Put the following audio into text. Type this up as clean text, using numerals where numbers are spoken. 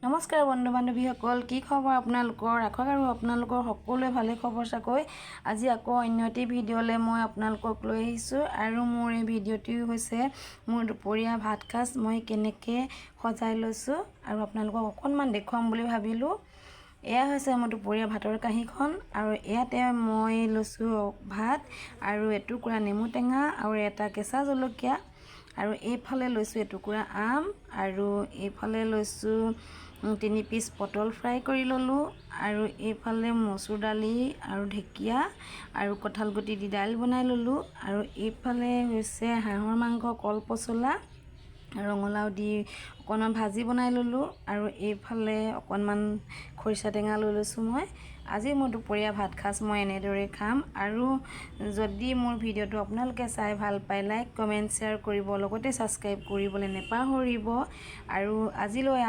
নমস্কাৰ বন্ধু বান্ধৱীসকল, কি খবৰ আপোনালোকৰ? আশা কৰোঁ আপোনালোকৰ সকলোৱে ভালে খবৰ চাকৈ। আজি আকৌ অন্য এটি ভিডিঅ'লৈ মই আপোনালোকক লৈ আহিছোঁ আৰু মোৰ এই ভিডিঅ'টি হৈছে মোৰ দুপৰীয়া ভাত সাজ মই কেনেকৈ সজাই লৈছোঁ আৰু আপোনালোকক অকণমান দেখুৱাম বুলি ভাবিলোঁ। এয়া হৈছে মোৰ দুপৰীয়া ভাতৰ কাঁহীখন আৰু ইয়াতে মই লৈছোঁ ভাত আৰু এটুকুৰা নেমু টেঙা আৰু এটা কেঁচা জলকীয়া আৰু এইফালে লৈছোঁ এটুকুৰা আম আৰু এইফালে লৈছোঁ 3 পিচ পটল ফ্ৰাই কৰি ল'লোঁ আৰু এইফালে মচুৰ দালি আৰু ঢেকীয়া আৰু কঁঠাল গুটি দি দাইল বনাই ল'লোঁ আৰু এইফালে হৈছে হাঁহৰ মাংস কল পচলা ৰঙালাও দি অকণমান ভাজি বনাই ল'লোঁ আৰু এইফালে অকণমান খৰিচা টেঙা লৈ লৈছোঁ মই। আজি মোৰ দুপৰীয়া ভাত সাজ মই এনেদৰে খাম আৰু যদি মোৰ ভিডিঅ'টো আপোনালোকে চাই ভাল পায় লাইক কমেণ্ট শ্বেয়াৰ কৰিব লগতে ছাবস্ক্ৰাইব কৰিবলৈ নেপাহৰিব আৰু আজিলৈ